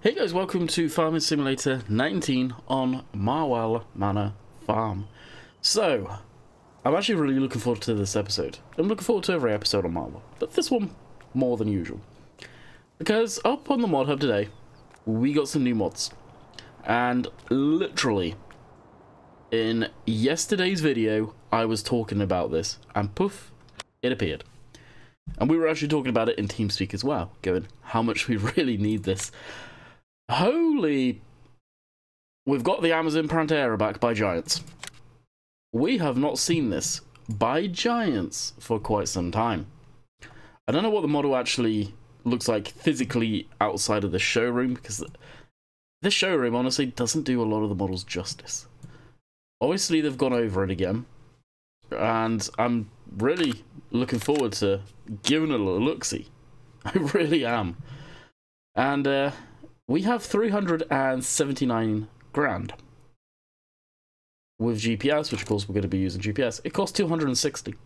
Hey guys, welcome to Farming Simulator 19 on Marwell Manor Farm. So, I'm actually really looking forward to this episode. I'm looking forward to every episode on Marwell, but this one more than usual. Because up on the mod hub today, we got some new mods. And literally, in yesterday's video, I was talking about this, and poof, it appeared. And we were actually talking about it in TeamSpeak as well, going, how much we really need this. Holy... We've got the Amazon Pantera back by Giants. We have not seen this by Giants for quite some time. I don't know what the model actually looks like physically outside of the showroom, because this showroom honestly doesn't do a lot of the models justice. Obviously they've gone over it again, and I'm really looking forward to giving it a little look-see. I really am. And we have 379 grand with GPS, which of course we're going to be using GPS. It costs 260.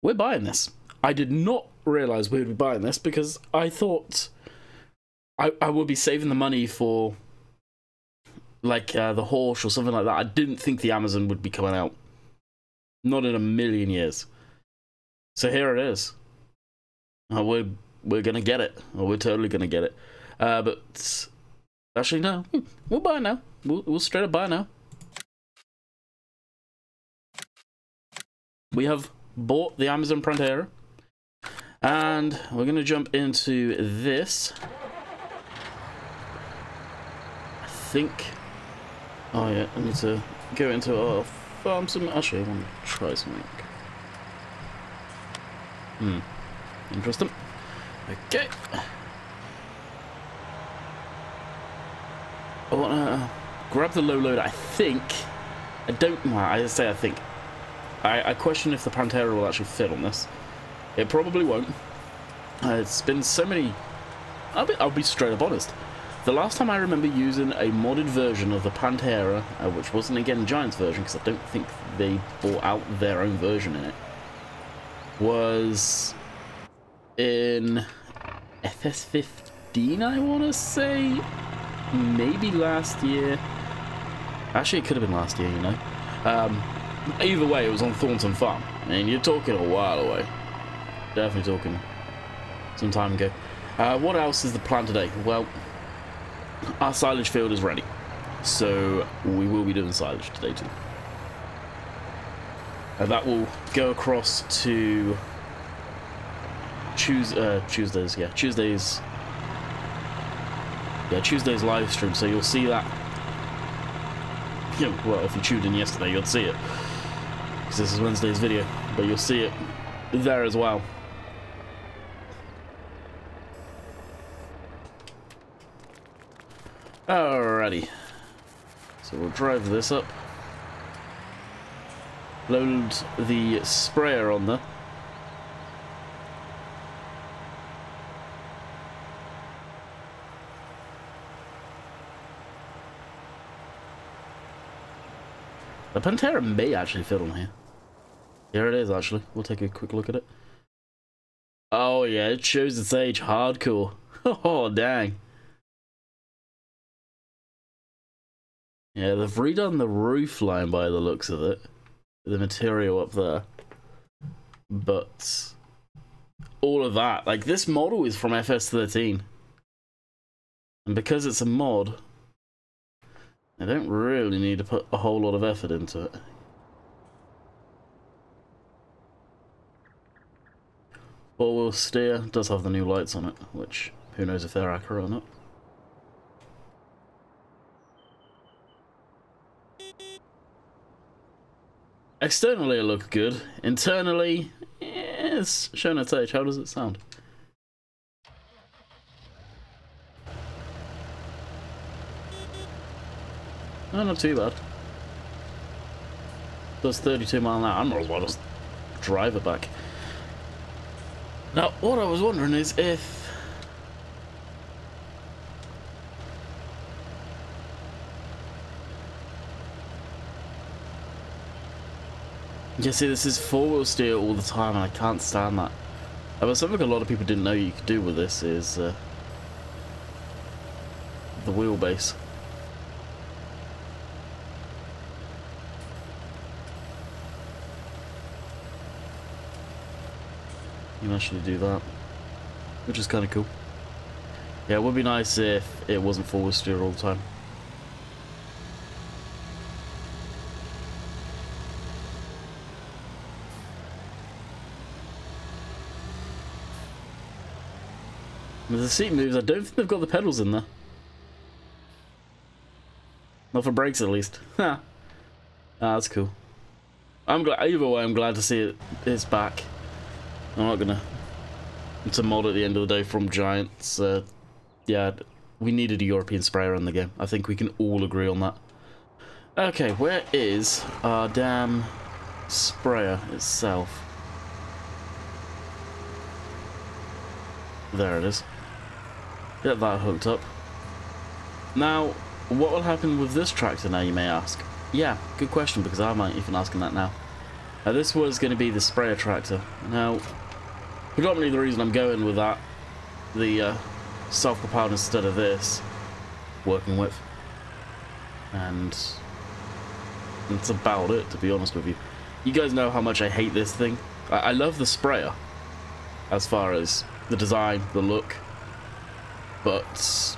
We're buying this. I did not realize we would be buying this because I thought I would be saving the money for like the horse or something like that. I didn't think the Amazon would be coming out. Not in a million years. So here it is. We're gonna get it. We're totally gonna get it. But actually no, we'll buy now. We'll straight up buy now. We have bought the Amazon Pantera, and we're gonna jump into this. I think. Oh yeah, I need to go into our farm some. Actually, I want to try something. Interesting. Okay. I want to grab the low loader. I think. I don't. Well, I say I think. I question if the Pantera will actually fit on this. It probably won't. It's been so many. I'll be straight up honest. The last time I remember using a modded version of the Pantera, which wasn't again Giants version, because I don't think they bought out their own version in it, was in FS15, I want to say. Maybe last year. Actually, it could have been last year, you know. Either way, it was on Thornton Farm. And you're talking a while away. Definitely talking some time ago. What else is the plan today? Well, our silage field is ready. So we will be doing silage today too. That will go across to Tuesdays. Yeah, Tuesdays live stream, so you'll see that. Yeah, well, if you tuned in yesterday, you'll see it, because this is Wednesday's video, but you'll see it there as well. Alrighty, so we'll drive this up, load the sprayer on there. The Pantera may actually fit on here. Here it is, actually. We'll take a quick look at it. Oh, yeah, it shows its age. Hardcore. Oh, dang. Yeah, they've redone the roof line by the looks of it. The material up there. But all of that. Like, this model is from FS13. And because it's a mod, I don't really need to put a whole lot of effort into it. Four-wheel steer does have the new lights on it, which who knows if they're accurate or not. Externally it looks good. Internally, it's showing its age. How does it sound? No, not too bad. Does 32 miles an hour. I might as well just drive it back. Now, what I was wondering is if... You see, this is four-wheel steer all the time, and I can't stand that. But something a lot of people didn't know you could do with this is the wheelbase. You can actually do that, which is kind of cool. Yeah, it would be nice if it wasn't forward steer all the time. As the seat moves, I don't think they've got the pedals in there. Not for brakes, at least. Ha! That's cool. I'm glad. Either way, I'm glad to see it's back. I'm not gonna. It's a mod at the end of the day from Giants. Yeah, we needed a European sprayer in the game. I think we can all agree on that. Okay, where is our damn sprayer itself? There it is. Get that hooked up. Now, what will happen with this tractor now, you may ask? Yeah, good question, because I might even asking that now. This was going to be the sprayer tractor. Now, predominantly the reason I'm going with that, the self-propelled instead of this, working with. And that's about it, to be honest with you. You guys know how much I hate this thing. I love the sprayer, as far as the design, the look, but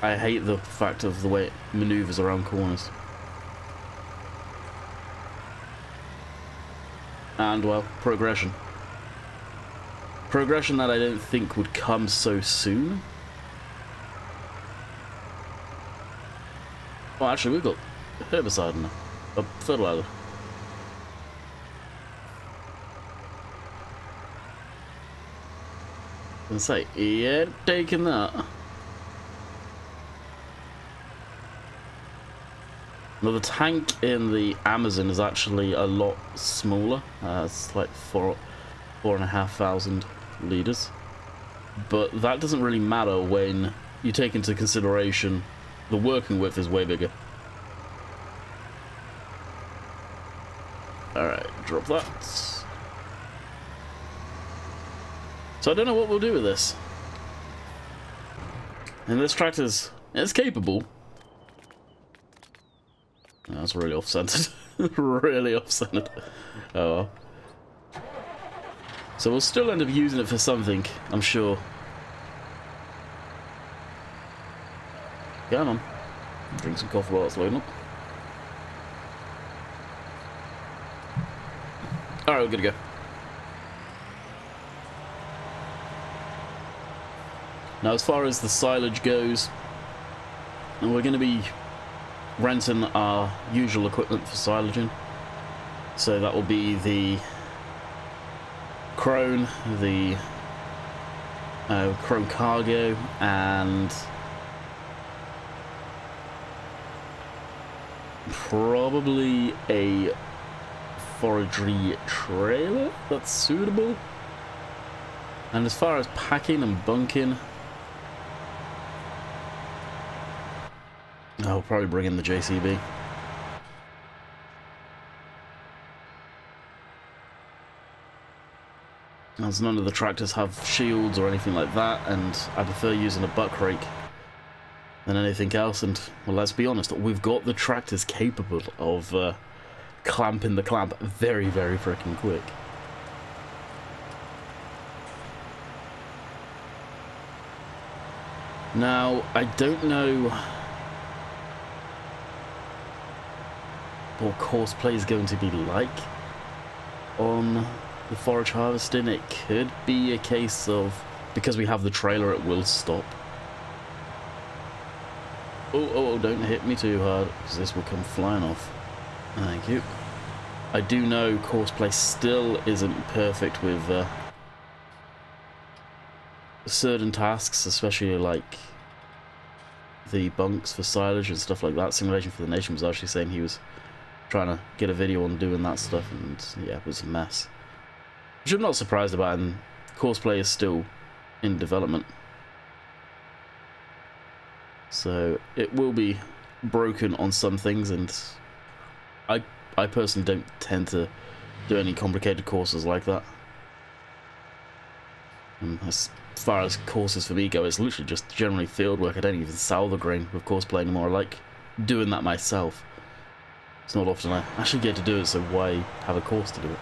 I hate the fact of the way it maneuvers around corners. And, well, progression. Progression that I don't think would come so soon. Well, actually, we've got herbicide now. Fertilizer. And say, yeah, taking that. Now the tank in the Amazon is actually a lot smaller. It's like 4,500 litres. But that doesn't really matter when you take into consideration the working width is way bigger. Alright, drop that. So I don't know what we'll do with this. And this tractor's... it's capable. That's really off-centered. Really off-centered. Oh well. So we'll still end up using it for something, I'm sure. Come on. Drink some coffee while it's loading up. Alright, we're good to go. Now, as far as the silage goes, we're going to be renting our usual equipment for silaging. So that will be the Crone, the Crone Cargo, and probably a forestry trailer that's suitable. And as far as packing and bunking, I'll probably bring in the JCB. As none of the tractors have shields or anything like that, and I prefer using a buck rake than anything else. And, well, let's be honest, we've got the tractors capable of clamping the clamp very, very freaking quick. Now, I don't know what course play is going to be like on the forage harvesting. It could be a case of, because we have the trailer, it will stop. Oh, don't hit me too hard, because this will come flying off. Thank you. I do know course play still isn't perfect with certain tasks, especially like the bunks for silage and stuff like that. Simulation for the Nation was actually saying he was trying to get a video on doing that stuff, and yeah, it was a mess. Which I'm not surprised about, and course play is still in development. So it will be broken on some things, and I personally don't tend to do any complicated courses like that. And as far as courses for me go, it's literally just generally field work. I don't even sell the grain with courseplay anymore. I like doing that myself. It's not often I actually get to do it, so why have a course to do it?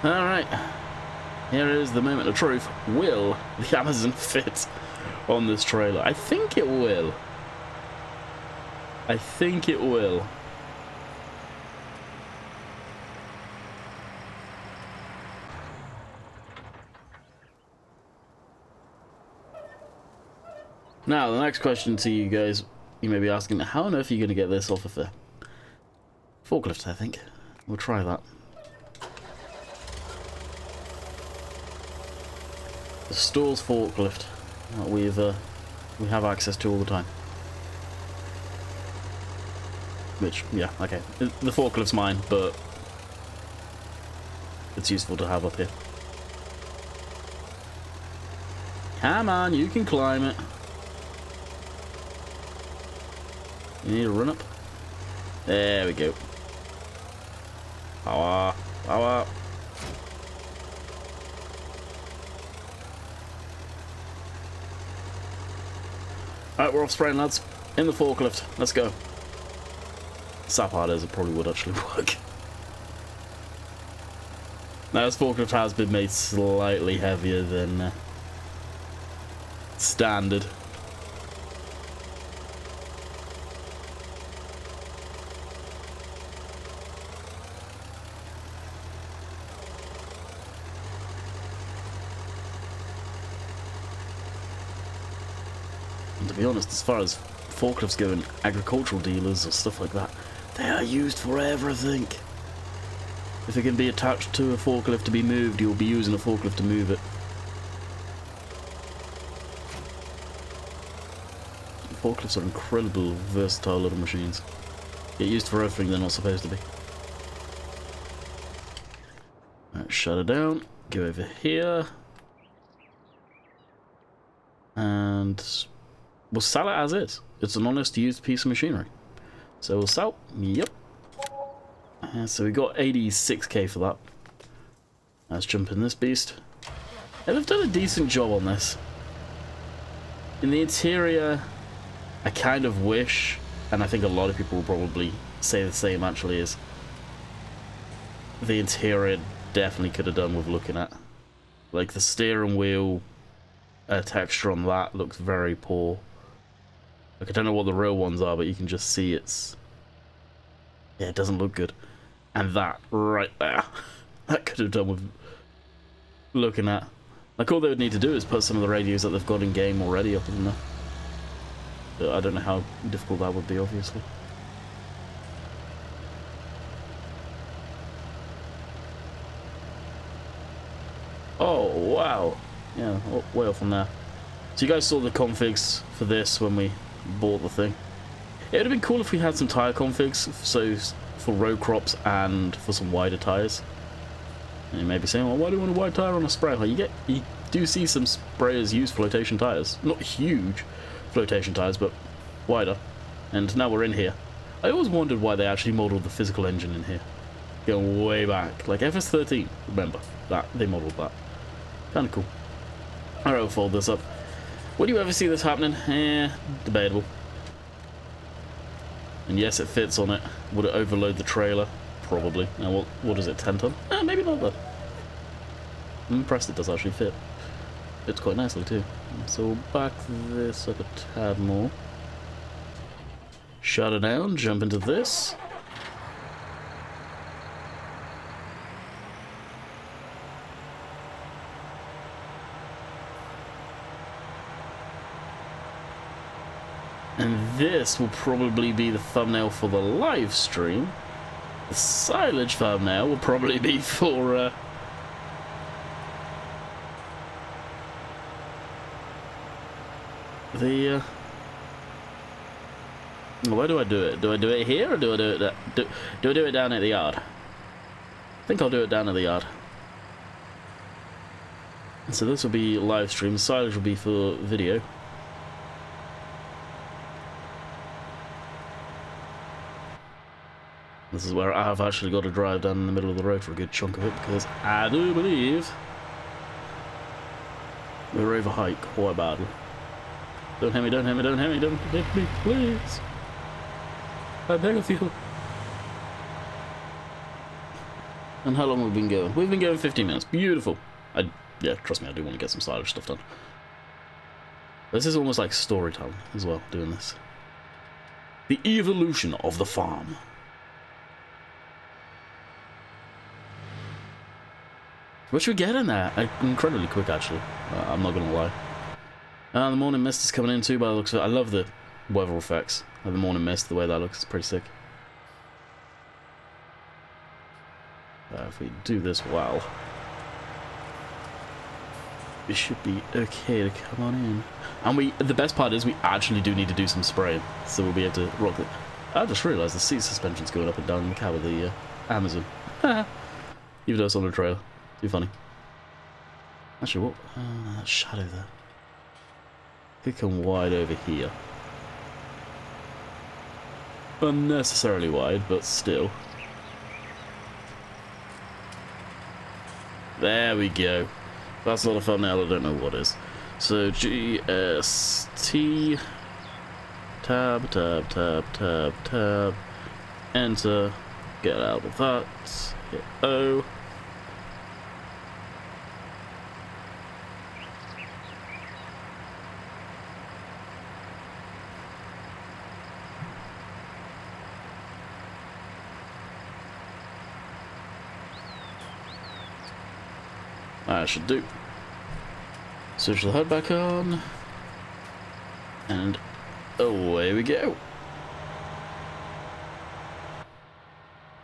Alright, here is the moment of truth. Will the Amazon fit on this trailer? I think it will. I think it will. Now, the next question to you guys, you may be asking, how on earth are you going to get this off of the forklift, I think. We'll try that. The store's forklift that we have access to all the time. Which, yeah, okay. The forklift's mine, but it's useful to have up here. Come on, you can climb it. You need to run up. There we go. Power, power. Alright, we're off spraying, lads. In the forklift. Let's go. Sap harders, it probably would actually work. Now, this forklift has been made slightly heavier than standard. And to be honest, as far as forklifts go and agricultural dealers or stuff like that, they are used for everything. If it can be attached to a forklift to be moved, you'll be using a forklift to move it. Forklifts are incredible, versatile little machines. Get used for everything they're not supposed to be. Alright, shut it down. Go over here. And we'll sell it as is. It's an honest used piece of machinery. So we'll sell. Yep. So we got 86k for that. Let's jump in this beast. Yeah, they've done a decent job on this. In the interior, I kind of wish, and I think a lot of people will probably say the same actually, is the interior definitely could have done with looking at. Like the steering wheel texture on that looks very poor. Like I don't know what the real ones are, but you can just see it's... yeah, it doesn't look good. And that right there, that could have done with looking at. Like all they would need to do is put some of the radios that they've got in game already up in there. But I don't know how difficult that would be, obviously. Oh wow, yeah, way off on there. So you guys saw the configs for this when we bought the thing. It would have been cool if we had some tyre configs, so for road crops and for some wider tyres. And you may be saying, well, why do you want a wide tyre on a spray? Well, you do see some sprayers use flotation tyres. Not huge flotation tyres, but wider. And now we're in here. I always wondered why they actually modelled the physical engine in here. Going way back. Like FS13, remember, that they modelled that. Kind of cool. Alright, we'll fold this up. Would you ever see this happening? Eh, debatable. And yes, it fits on it. Would it overload the trailer? Probably. Now, what is it, 10 ton? Maybe not though. I'm impressed it does actually fit. Fits quite nicely too. So we'll back this up a tad more. Shut it down, jump into this. And this will probably be the thumbnail for the live stream. The silage thumbnail will probably be for the where do I do it? Do I do it here or do I do it do I do it down at the yard? I think I'll do it down at the yard. So this will be live stream. Silage will be for video. This is where I've actually got to drive down in the middle of the road for a good chunk of it, because I do believe we're overhyped quite badly. Don't hit me, don't hit me, don't hit me, don't hit me, please. I beg of you. And how long have we been going? We've been going 15 minutes. Beautiful. Yeah, trust me, I do want to get some stylish stuff done. This is almost like storytelling as well, doing this. The evolution of the farm. What should we get in there? Incredibly quick, actually. I'm not going to lie. The morning mist is coming in too, by the looks of it. I love the weather effects of the morning mist, the way that looks is pretty sick. If we do this well, we should be okay to come on in. And the best part is we actually do need to do some spraying, so we'll be able to rock it. I just realised the seat suspension's going up and down in the cab of the Amazon. Even though it's on the trailer. Too funny. Actually, what? That shadow there. Could come wide over here. Unnecessarily wide, but still. There we go. That's not a thumbnail, I don't know what is. So GST tab, tab, tab, tab, tab, enter, get out of that, hit O. That should do. Switch the HUD back on, and away we go.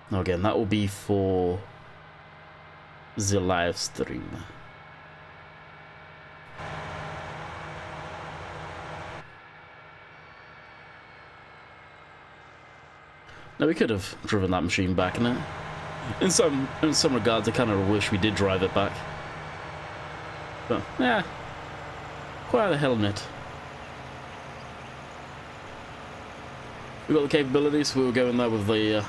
Now again, that will be for the live stream. Now we could have driven that machine back in it. In some regards, I kind of wish we did drive it back. But yeah, quite the hell in it. We've got the capabilities. We will go in there with the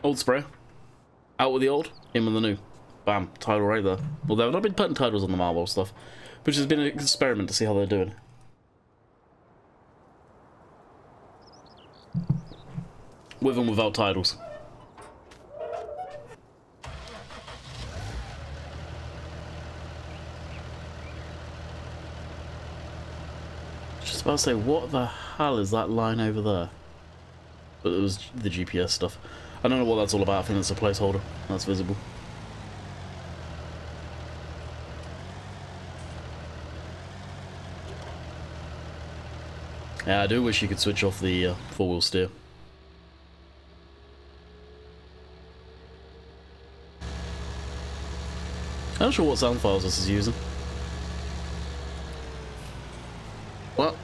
old sprayer. Out with the old, in with the new. Bam, title right there. Although I've not been putting titles on the Marwell stuff, which has been an experiment to see how they're doing. With and without titles. Just about to say, what the hell is that line over there? But it was the GPS stuff. I don't know what that's all about. I think it's a placeholder that's visible. Yeah, I do wish you could switch off the four-wheel steer. I'm not sure what sound files this is using. Well,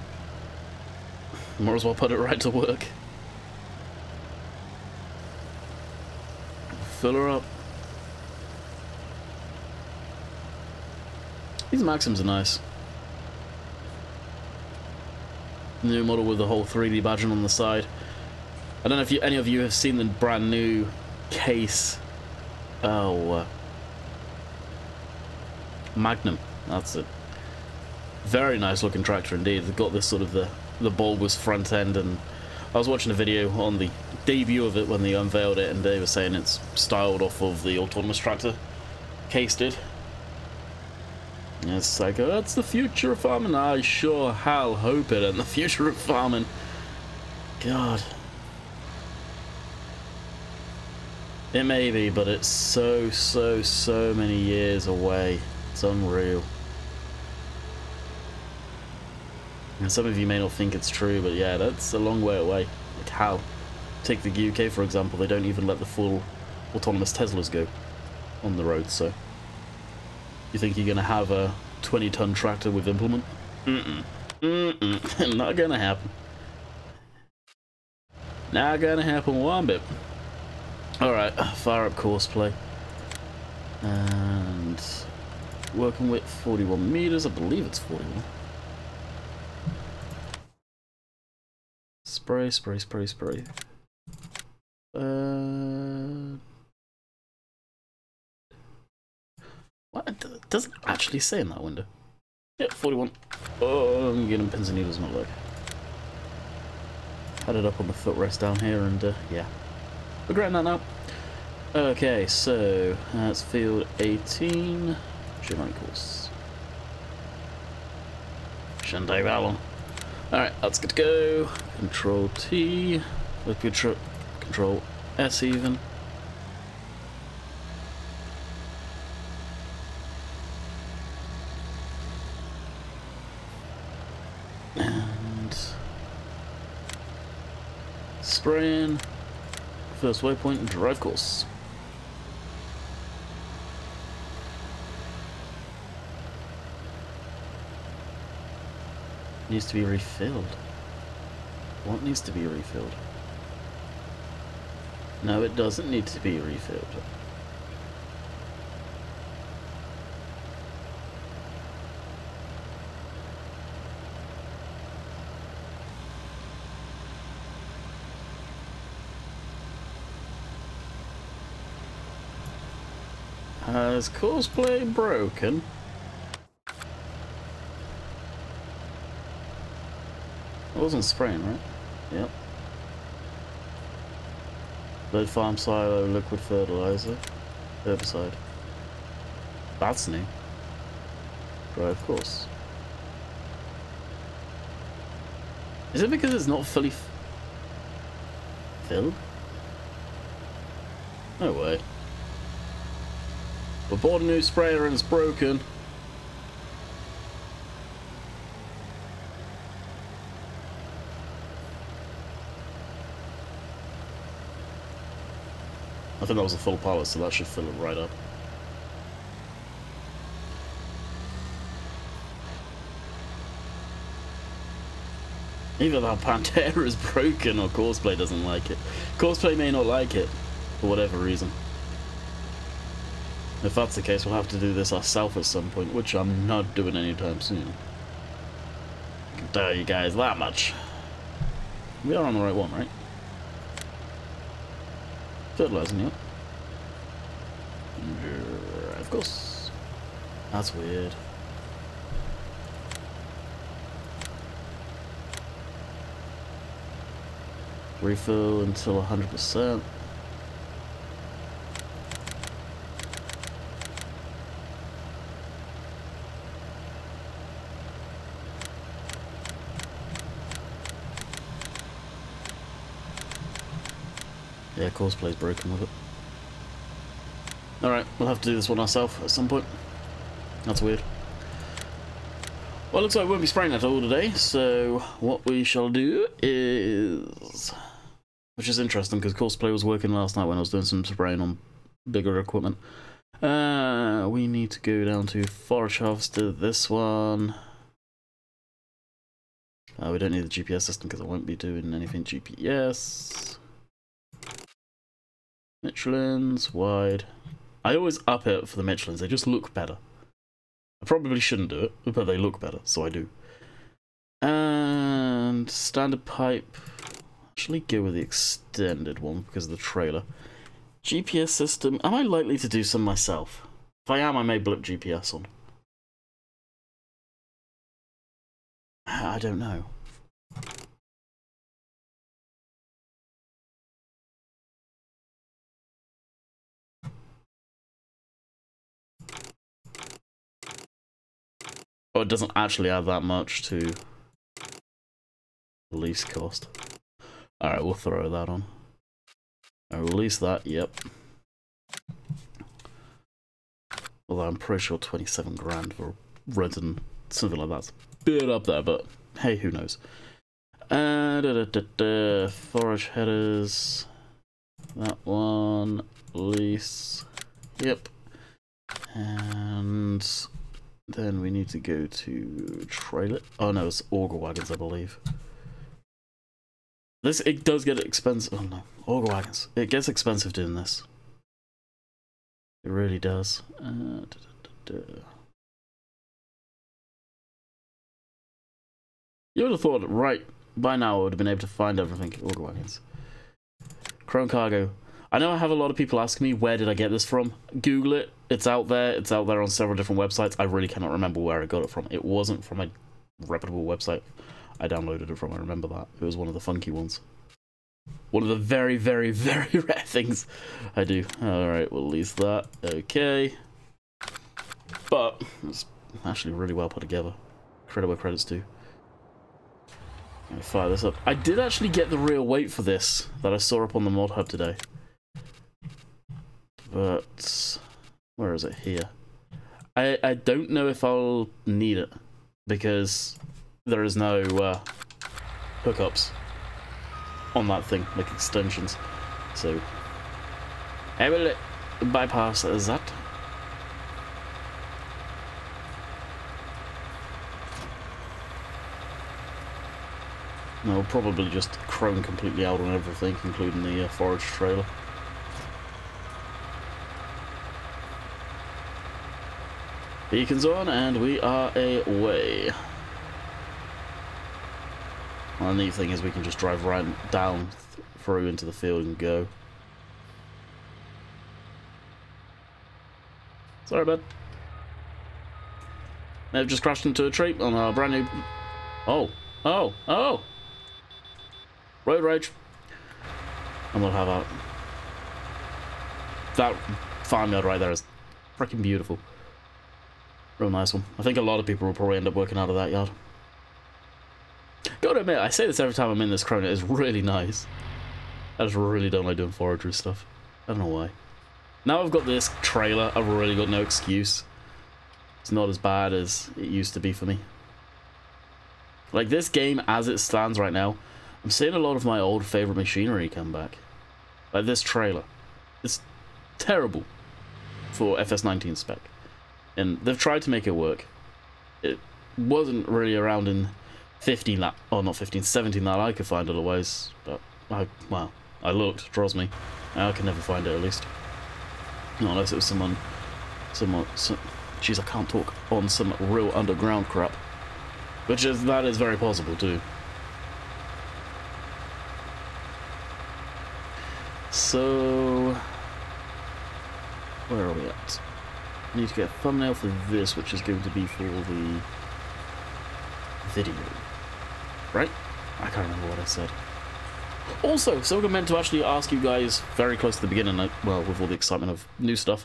might as well put it right to work. Fill her up. These Maxims are nice. New model with the whole 3D badging on the side. I don't know if any of you have seen the brand new case. Oh, Magnum, that's it. Very nice looking tractor indeed. They've got this sort of the bulbous front end, and I was watching a video on the debut of it when they unveiled it, and they were saying it's styled off of the autonomous tractor case did. And it's like, oh, that's the future of farming. I sure hell hope it ain't the future of farming. God. It may be, but it's so many years away. It's unreal. And some of you may not think it's true, but yeah, that's a long way away. Like how? Take the UK for example, they don't even let the full autonomous Teslas go on the road, so... You think you're gonna have a 20-ton tractor with implement? Not gonna happen. Not gonna happen one bit. Alright, fire up course play. And... working width 41 meters, I believe it's 41. Spray, spray, spray, spray. What? It doesn't actually say in that window. Yep, 41. Oh, I'm getting pins and needles in my leg. Had it up on the footrest down here, and yeah. Regretting that now. Okay, so that's field 18. Shooting course. Shouldn't take that long. Alright, that's good to go. Control T. Control S even. And spraying. First waypoint and drive course. Needs to be refilled. What needs to be refilled? No, it doesn't need to be refilled. Has cosplay broken? It wasn't spraying, right? Yep. Lead farm silo, liquid fertilizer, herbicide. That's new. Drive course. Is it because it's not fully filled? No way. We bought a new sprayer and it's broken. I think that was a full pallet, so that should fill it right up. Either that Pantera is broken or Courseplay doesn't like it. Courseplay may not like it, for whatever reason. If that's the case, we'll have to do this ourselves at some point, which I'm not doing anytime soon. I can tell you guys that much. We are on the right one, right? Fertilizing, yep. Of course. That's weird. Refill until 100%. Yeah, Coursplay's broken with it. Alright, we'll have to do this one ourselves at some point. That's weird. Well, it looks like we won't be spraying at all today, so what we shall do is... Which is interesting, because Courseplay was working last night when I was doing some spraying on bigger equipment. We need to go down to forage harvester, this one. We don't need the GPS system because I won't be doing anything GPS. Michelin's, wide. I always up it for the Michelin's, they just look better. I probably shouldn't do it, but they look better, so I do. And standard pipe. Actually go with the extended one because of the trailer. GPS system, am I likely to do some myself? If I am, I may blip GPS on. I don't know. Oh, it doesn't actually add that much to lease cost. Alright, we'll throw that on. I'll release that, yep. Although I'm pretty sure 27 grand for renting something like that's a bit up there, but hey, who knows. Forage headers. That one. Lease. Yep. And then we need to go to trailer. Oh no, it's auger wagons, I believe. This, it does get expensive. Oh no, auger wagons. It gets expensive doing this. It really does. You would have thought right by now I would have been able to find everything. Auger wagons. Chrome cargo. I know I have a lot of people asking me, where did I get this from? Google it. It's out there. It's out there on several different websites. I really cannot remember where I got it from. It wasn't from a reputable website I downloaded it from. I remember that. It was one of the funky ones. One of the very, very, very rare things I do. Alright, we'll lease that. Okay. But it's actually really well put together. Credit where credit's due. Let me fire this up. I did actually get the real weight for this that I saw up on the mod hub today. But where is it? Here. I don't know if I'll need it because there is no hookups on that thing, like extensions. So I will bypass that. I'll probably just chrome completely out on everything, including the forage trailer. Beacons on, and we are away. Well, the neat thing is we can just drive right down through into the field and go. Sorry, bud. They've just crashed into a tree on our brand new... Oh! Road rage. I'm gonna have that. That farmyard right there is freaking beautiful. Real nice one. I think a lot of people will probably end up working out of that yard. Gotta admit, I say this every time I'm in this Krona, it's really nice. I just really don't like doing forestry stuff. I don't know why. Now I've got this trailer, I've really got no excuse. It's not as bad as it used to be for me. Like this game as it stands right now, I'm seeing a lot of my old favourite machinery come back. Like this trailer. It's terrible for FS19 spec. And they've tried to make it work. It wasn't really around in 15 that, or not 15, 17 that I could find otherwise. But, well, I looked, draws me. I can never find it at least. Not unless it was some, jeez, I can't talk, on some real underground crap. Which is, that is very possible too. So, where are we at? I need to get a thumbnail for this, which is going to be for the video. Right? I can't remember what I said. Also, something I meant to actually ask you guys very close to the beginning, well, with all the excitement of new stuff,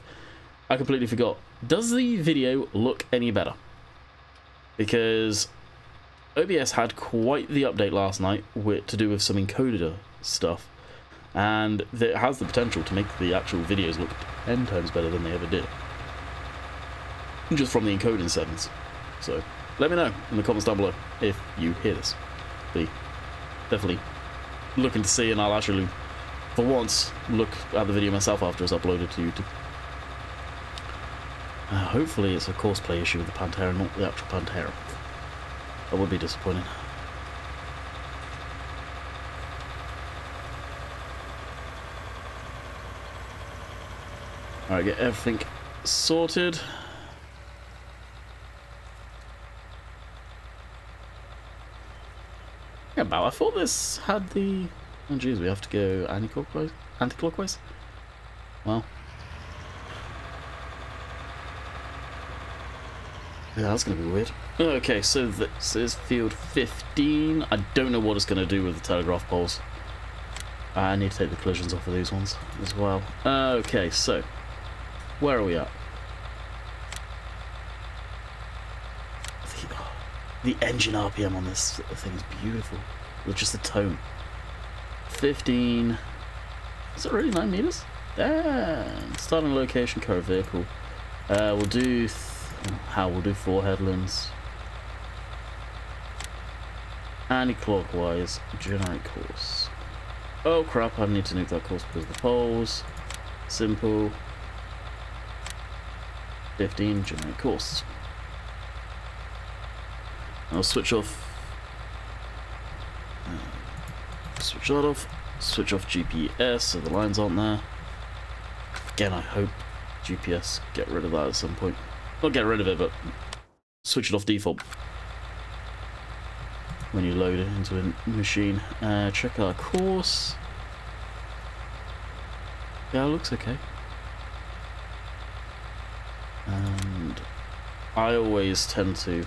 I completely forgot. Does the video look any better? Because OBS had quite the update last night to do with some encoder stuff, and it has the potential to make the actual videos look 10 times better than they ever did. Just from the encoding settings. So, let me know in the comments down below if you hear this. Be definitely looking to see, and I'll actually, for once, look at the video myself after it's uploaded to YouTube. Hopefully it's a courseplay issue with the Pantera, not the actual Pantera. That would be disappointing. Alright, get everything sorted. Yeah, but I thought this had the... Oh jeez, we have to go anti-clockwise? Anti-clockwise? Well. Yeah, that's going to be weird. Okay, so this is field 15. I don't know what it's going to do with the telegraph poles. I need to take the collisions off of these ones as well. Okay, so where are we at? The engine RPM on this thing is beautiful. With just the tone. 15. Is it really 9 meters? Damn. Starting location, current vehicle. We'll do... we'll do 4 headlands. Anti-clockwise. Generate course. Oh crap, I need to nuke that course because of the poles. Simple. 15, generate course. I'll switch off. Switch that off. Switch off GPS so the lines aren't there. Again, I hope GPS get rid of that at some point. Not get rid of it, but switch it off default. when you load it into a machine. Check our course. Yeah, it looks okay. And I always tend to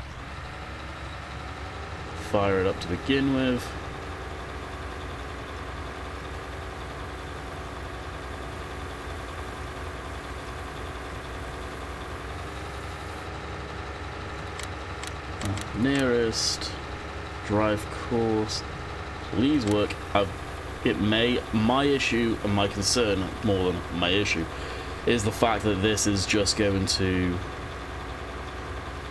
fire it up to begin with. Nearest drive course, please work. My issue and my concern, more than my issue, is the fact that this is just going to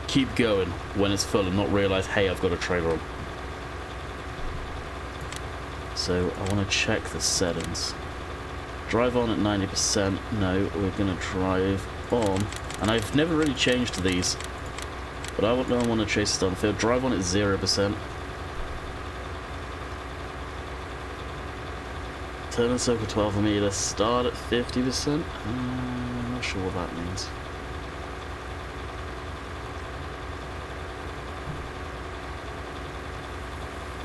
keep going when it's full and not realize, hey, I've got a trailer on. So I want to check the settings. Drive on at 90%. No, we're going to drive on, and I've never really changed these. But I don't want to chase it down the field. Drive on at 0%. Turn and circle 12 meters. Start at 50%. I'm not sure what that means.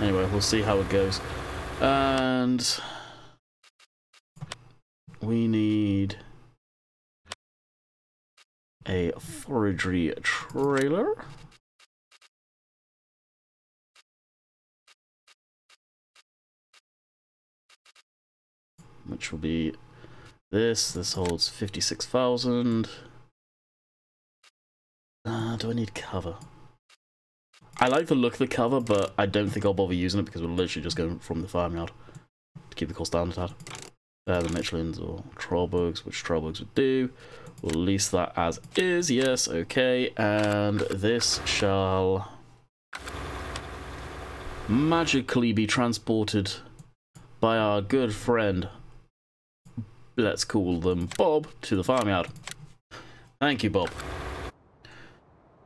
Anyway, we'll see how it goes. And we need a foragery trailer. Which will be this. This holds 56,000. Do I need cover? I like the look of the cover, but I don't think I'll bother using it because we're literally just going from the farmyard to keep the cost down a tad. The Michelins or Trollbugs, which Trollbugs would do. We'll lease that as is, yes, okay, and this shall magically be transported by our good friend, let's call them Bob, to the farmyard. Thank you, Bob.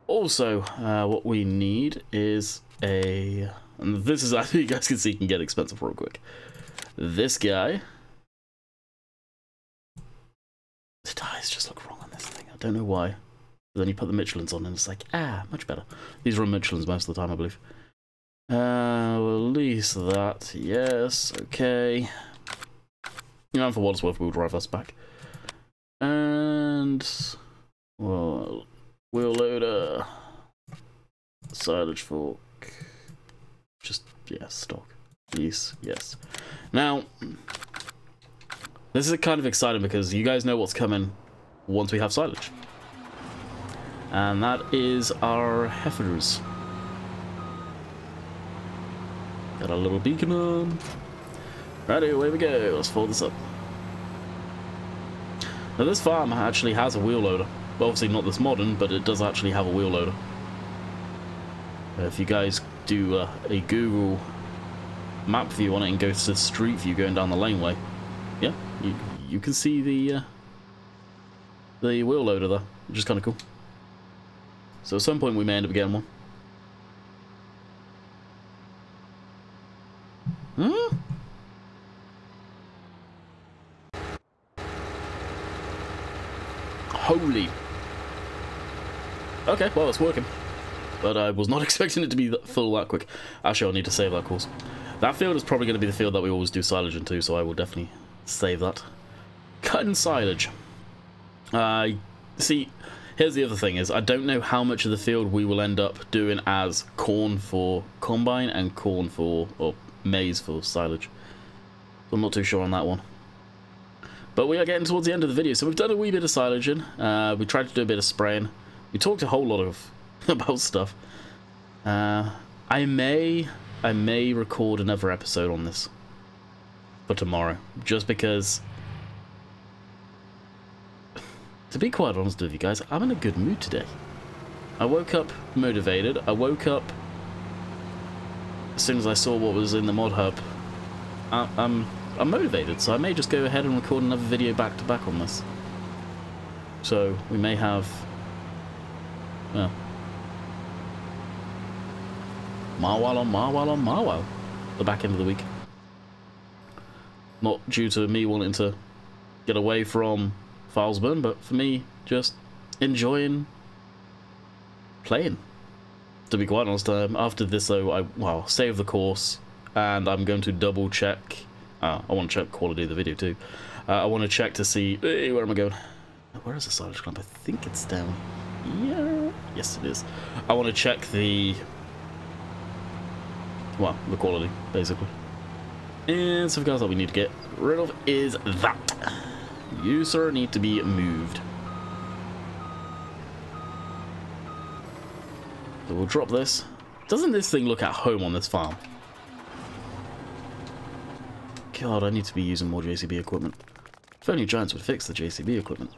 Also, what we need is a, and this is, I think you guys can see, can get expensive real quick. This guy. The tires just look wrong on this thing. I don't know why. But then you put the Michelins on and it's like, much better. These are Michelins most of the time, I believe. We'll lease that. Yes, okay. You know, for what it's worth, we'll drive us back. And, well, wheel loader. Silage fork. Just, yeah, stock. Lease, yes. Now, this is kind of exciting because you guys know what's coming once we have silage. And that is our heifers. Got our little beacon on. Righty, away we go. Let's fold this up. Now this farm actually has a wheel loader. Obviously not this modern, but it does actually have a wheel loader. If you guys do a Google map view on it and go to street view going down the laneway, yeah, you can see the wheel loader there, which is kind of cool. So at some point we may end up getting one. Hmm? Holy. Okay, well, it's working. But I was not expecting it to be full that quick. Actually, I'll need to save that course. That field is probably going to be the field that we always do silage into, so I will definitely save that. Cutting silage. See, here's the other thing is, I don't know how much of the field we will end up doing as corn for combine and corn for, or maize for silage. So I'm not too sure on that one. But we are getting towards the end of the video, so we've done a wee bit of silaging. We tried to do a bit of spraying. We talked a whole lot of about stuff. I may record another episode on this for tomorrow, just because, to be quite honest with you guys, I'm in a good mood today. I woke up motivated. I woke up as soon as I saw what was in the mod hub. I'm motivated, so I may just go ahead and record another video back to back on this. So we may have, well, Marwell on Marwell on Marwell the back end of the week. Not due to me wanting to get away from Filesburn, but for me just enjoying playing. to be quite honest. After this, though, well, save the course, and I'm going to double check. I want to check the quality of the video too. I want to check to see where am I going. Where is the silage clamp? I think it's down here. Yes, it is. I want to check the quality, basically. And something else that we need to get rid of is that. You, sir, need to be moved. So we'll drop this. Doesn't this thing look at home on this farm? God, I need to be using more JCB equipment. If only Giants would fix the JCB equipment.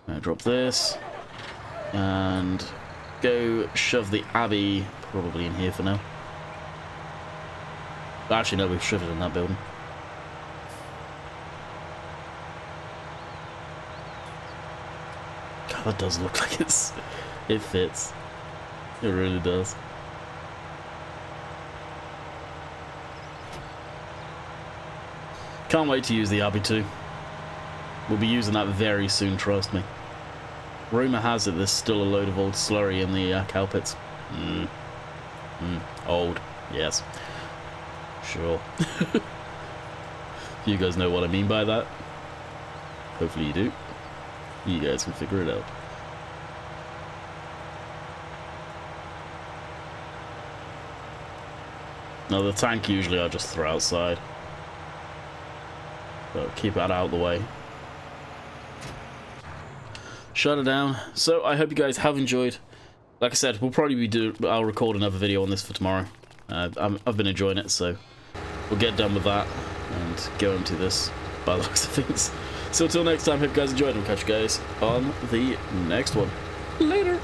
Now drop this. And go shove the Abbey probably in here for now. Actually, no, we've shoved it in that building. God, that does look like it fits. It really does. Can't wait to use the Abbey too. We'll be using that very soon, trust me. Rumour has it there's still a load of old slurry in the cow pits. Old, yes. Sure. You guys know what I mean by that? Hopefully you do. You guys can figure it out. Now the tank usually I just throw outside. So keep that out of the way. Shut it down. So I hope you guys have enjoyed. Like I said, we'll probably I'll record another video on this for tomorrow. I've been enjoying it, so we'll get done with that and go into this by the looks of things. So until next time, hope you guys enjoyed, and we'll catch you guys on the next one. Later.